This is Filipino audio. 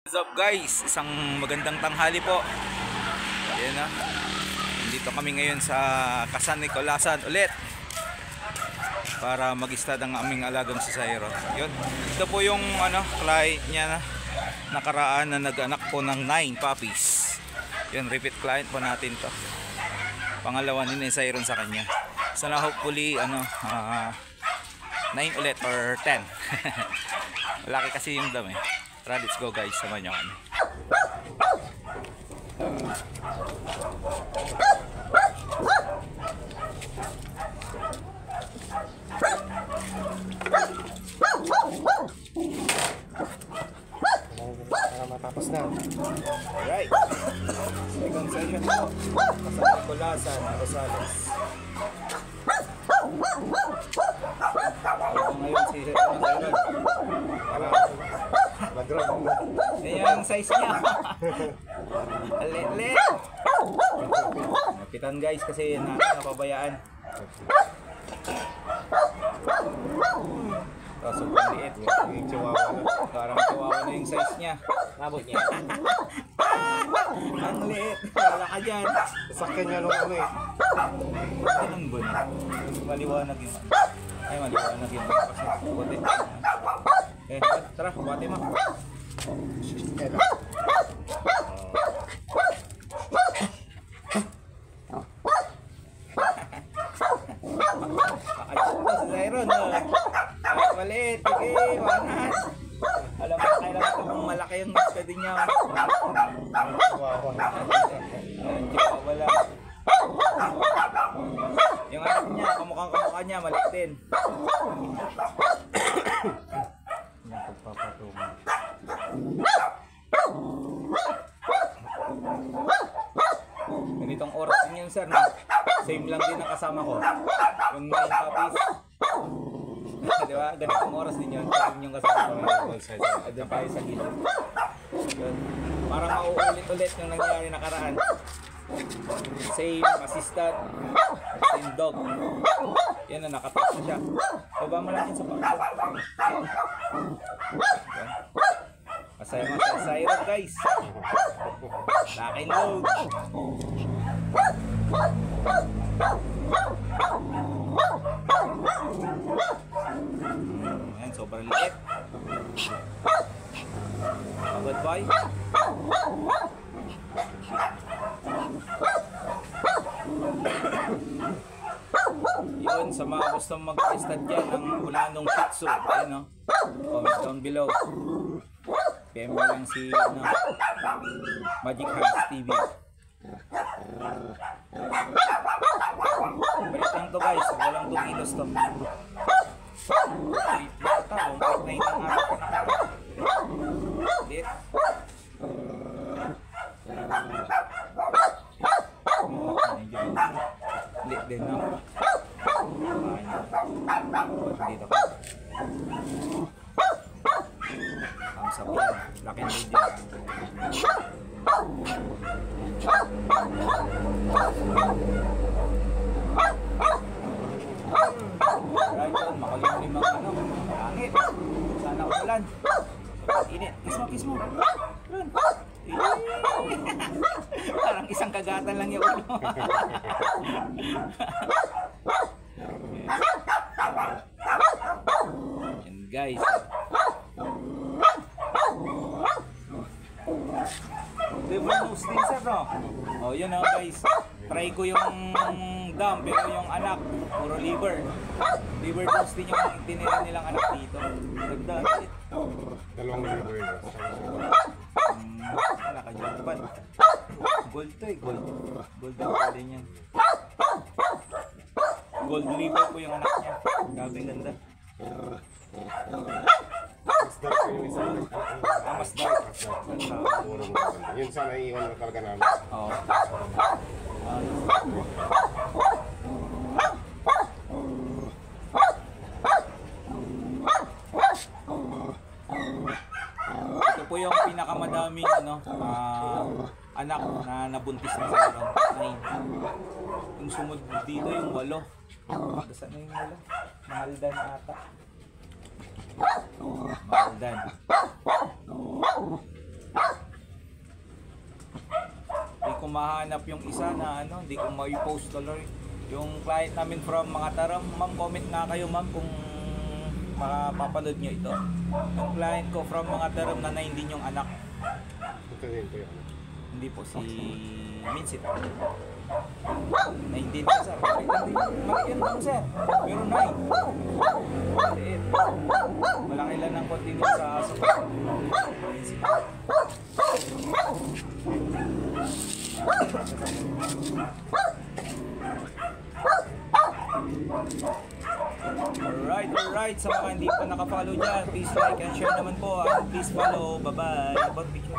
What's up guys? Isang magandang tanghali po. Ayan na. Dito kami ngayon sa Kasan Nicolasan ulit para mag-stud ang aming alagang si Zairo. Yun. Ito po yung client niya na nakaraan na nag-anak po ng 9 puppies. Yun, repeat client po natin to. Pangalawa ni Zairo sa kanya. Sana hopefully 9 ulit or 10. Malaki kasi yung dami. Tara, let's go guys, samahan nyo kami. Para matapos na. Alright, second session po. Kasan Nicolasan, Rosales. Ngayon si Zairo. Mag-drop na. Yan yung size niya. Alit-lit. Napitan guys kasi napabayaan. Sobrang liit. Yung chihuahua na. Parang chihuahua na yung size niya. Nabot niya. Ang liit. Wala ka dyan. Sakyan niya nung ano eh. Anong bunot? Maliwanag yung ay maliwanag yung kasi buti. Tara, buti mo. Eto. Pakalimutan si Zairo, no? Ay, maliit. Sige, wanan. Alam mo, kailangan ito kung malaki yung gusto din niya. Chihuahua. Chihuahua lang. Yung anak niya, kamukha niya, maliit din. Yung pagpapatungan. Ganitong oras din yun sir, no? Same lang din ang kasama ko. Yung 9 puppies. Diba? Ganitong oras din yun. Same yung kasama ko. Doon tayo sa gilid. Yun. Parang mauulit-ulit yung nangyari nakaraan. Same assistant, same dog. Yan na, nakataas na siya. Baba mo lang yun sa pangko. Masaya mo sa Zairo guys. Lock and load. Ayan, sobrang liit. Goodbye. Yun, sa mga gustong mag-stud dyan ng Ulanong Shih Tzu, ayun, no? Comment down below. PM mo lang si Magic Hands TV. Balik lang to guys, walang 2 kilos to. Bata, 1.9 ang araw. Lit. Lit din, no? Dito ka. Thumbs up yan. Laki ng video. Right on, makulimlim ang langit. Sana ulan. Init. Kiss mo. Run. Parang isang kagatan lang yung ulo. And guys, liver nose din sir, no? Oh, yun o guys. Try ko yung dam, pero yung anak puro liver. Liver nose din yung tinira nilang anak dito. Ganda. Dalawang liver na. Wala ka dyan. Diba? Gold to eh, gold. Gold ang pwede niyan. Gold liver po yung anak niya. Grabe ganda. Mas dark ko yung isa. Mas dark. Yun sana iiwan na talaga namin. Oo. Ito po yung pinakamadaming anak na nabuntis na sa 9. Yung sumunod dito yung 8. Saan na yung 8? Mahaldan ata. Mahaldan. mahanap yung isa na ano, hindi ko mai-post tuloy. Yung client namin from mga taram, ma'am, comment nga kayo ma'am kung mapapanood nyo ito. Yung client ko from mga taram na 19 yung anak. Ito din po yun. Hindi po si Minsit. 19 po sir. Maliit lang sir. Pero 9. Maliit. Malaki lang ng konti dito sa aso. Minsit. Alright. Sa mga hindi pa nakafollow dyan, please like and share naman po. And please follow. Bye-bye. About picture.